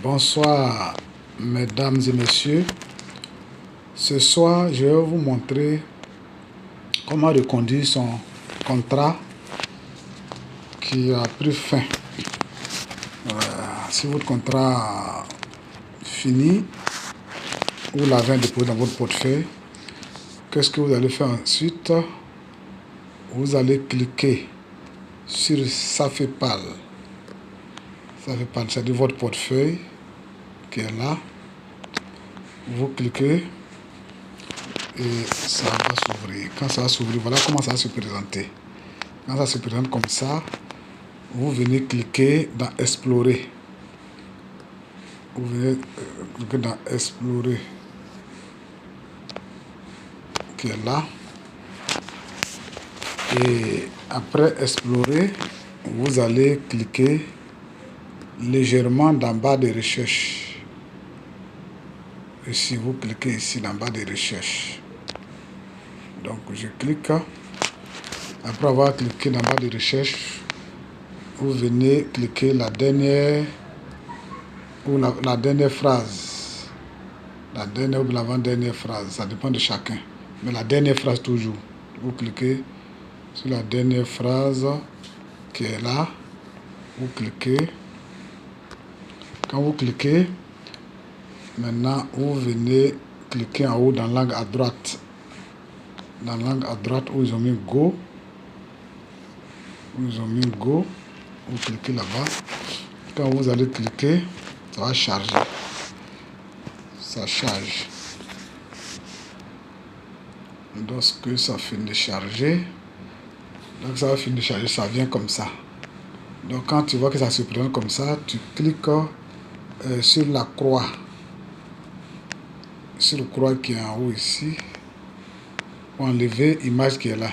Bonsoir, mesdames et messieurs. Ce soir, je vais vous montrer comment reconduire son contrat qui a pris fin. Si votre contrat fini, vous l'avez déposé dans votre portefeuille, qu'est-ce que vous allez faire ensuite? Vous allez cliquer sur Safepal. Safepal, c'est-à-dire votre portefeuille qui est là. Vous cliquez et ça va s'ouvrir. Quand ça va s'ouvrir, voilà comment ça va se présenter. Quand ça se présente comme ça, vous venez cliquer dans Explorer. Vous venez cliquer dans Explorer qui est là. Et après Explorer, vous allez cliquer légèrement d'en bas de recherche. Ici, vous cliquez ici d'en bas de recherche. Donc, je clique. Après avoir cliqué d'en bas de recherche, vous venez cliquer la dernière ou la dernière phrase. La dernière ou l'avant-dernière phrase, ça dépend de chacun. Mais la dernière phrase toujours. Vous cliquez sur la dernière phrase qui est là. Vous cliquez. Quand vous cliquez, maintenant vous venez cliquer en haut dans l'angle à droite. Dans l'angle à droite où ils ont mis Go. Où ils ont mis Go. Vous cliquez là-bas. Quand vous allez cliquer, ça va charger. Ça charge. Lorsque ça finit de charger, donc ça va finir de charger, ça vient comme ça. Donc quand tu vois que ça se présente comme ça, tu cliques sur la croix. Sur la croix qui est en haut ici. Pour enlever l'image qui est là.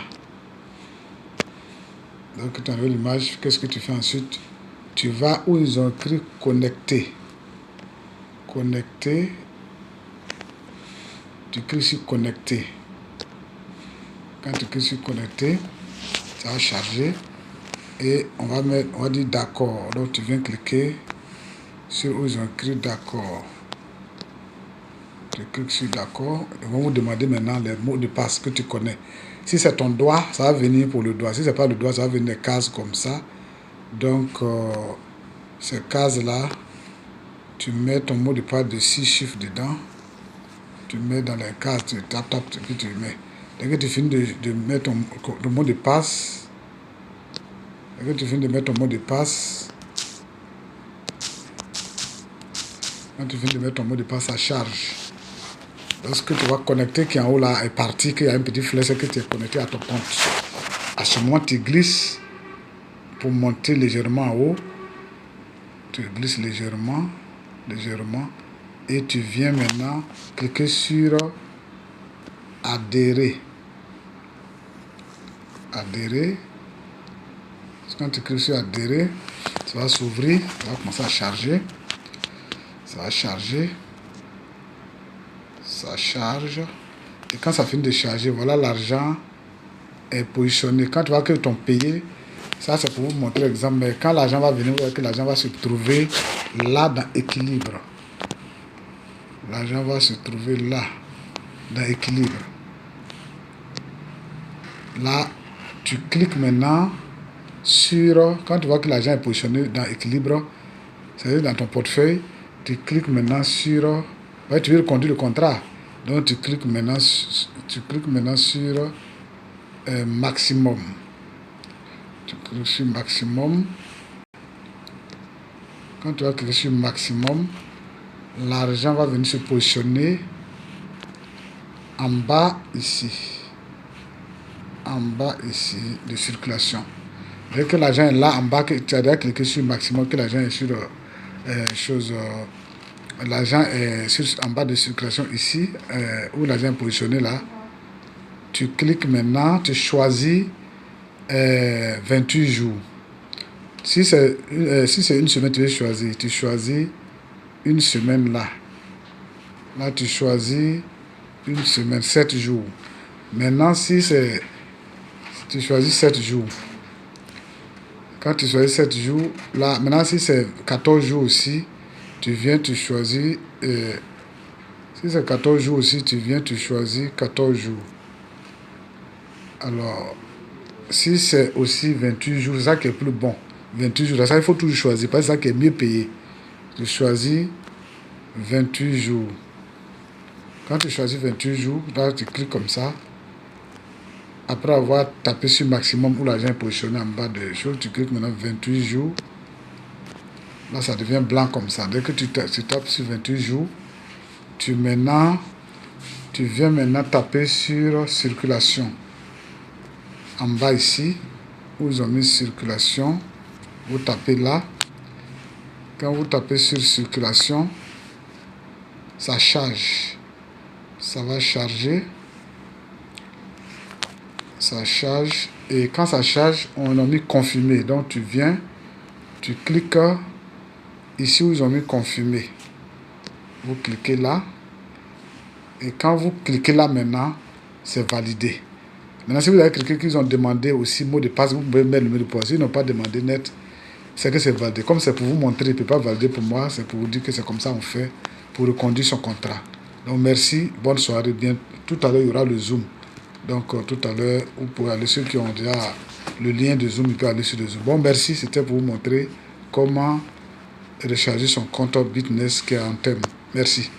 Donc tu enlèves l'image, qu'est-ce que tu fais ensuite? Tu vas où ils ont écrit connecter. Connecter. Tu cliques sur connecter. Quand tu cliques sur connecter, ça va charger. Et on va dire d'accord. Donc tu viens cliquer sur où ils ont écrit d'accord. Tu cliques sur d'accord. Ils vont vous demander maintenant les mots de passe que tu connais. Si c'est ton doigt, ça va venir pour le doigt. Si ce n'est pas le doigt, ça va venir des cases comme ça. Donc, ces cases-là, tu mets ton mot de passe de 6 chiffres dedans. Tu mets dans les cases, tu tapes, et puis tu mets. Dès que tu finis de mettre ton mot de passe, quand tu finis de mettre ton mot de passe, ça charge. Lorsque tu vas connecter qui est en haut là est parti, qu'il y a un petit flèche que tu es connecté à ton compte. À ce moment, tu glisses pour monter légèrement en haut. Tu glisses légèrement, et tu viens maintenant cliquer sur adhérer. Adhérer. Quand tu cliques sur adhérer, ça va s'ouvrir, ça va commencer à charger. Ça va charger. Ça charge. Et quand ça finit de charger, voilà l'argent est positionné. Quand tu vois que ton payé, ça c'est pour vous montrer l'exemple, mais quand l'argent va venir, vous voyez que l'argent va se trouver là dans équilibre. L'argent va se trouver là dans équilibre. Là, tu cliques maintenant sur, quand tu vois que l'argent est positionné dans équilibre, c'est-à-dire dans ton portefeuille, tu cliques maintenant sur, ouais, tu veux reconduire le contrat. Donc tu cliques maintenant sur maximum. Tu cliques sur maximum. Quand tu vas cliquer sur maximum, l'argent va venir se positionner en bas ici. En bas ici de circulation. Dès que l'argent est là en bas, que tu as déjà cliqué sur maximum, que l'argent est sur l'argent est en bas de circulation ici, où l'argent est positionné là. Tu cliques maintenant, tu choisis 28 jours. Si c'est une semaine, tu veux choisir. Tu choisis une semaine là. Là, tu choisis une semaine, 7 jours. Maintenant, si tu choisis 7 jours. Quand tu choisis 7 jours, là, maintenant, si c'est 14 jours aussi, tu viens, tu choisis, si c'est 14 jours aussi, tu viens, tu choisis 14 jours. Alors, si c'est aussi 28 jours, c'est ça qui est plus bon. 28 jours, ça il faut toujours choisir, parce que c'est ça qui est mieux payé. Tu choisis 28 jours. Quand tu choisis 28 jours, là tu cliques comme ça. Après avoir tapé sur maximum où l'argent est positionné en bas de choses, tu cliques maintenant 28 jours. Là ça devient blanc comme ça. Dès que tu tapes sur 28 jours, tu viens maintenant taper sur circulation. En bas ici, où ils ont mis circulation, vous tapez là. Quand vous tapez sur circulation, ça charge. Ça va charger. Ça charge. Et quand ça charge, on a mis confirmer. Donc tu viens, tu cliques ici où ils ont mis confirmer. Vous cliquez là. Et quand vous cliquez là maintenant, c'est validé. Maintenant, si vous avez cliqué qu'ils ont demandé aussi mot de passe, vous pouvez mettre le mot de passe. S'ils n'ont pas demandé net, c'est que c'est validé. Comme c'est pour vous montrer, il ne peut pas valider pour moi, c'est pour vous dire que c'est comme ça on fait pour reconduire son contrat. Donc merci, bonne soirée. Bien, tout à l'heure, il y aura le Zoom. Donc tout à l'heure, vous pouvez aller, ceux qui ont déjà le lien de Zoom, ils peuvent aller sur le Zoom. Bon, merci, c'était pour vous montrer comment recharger son compte Bitness qui est en thème. Merci.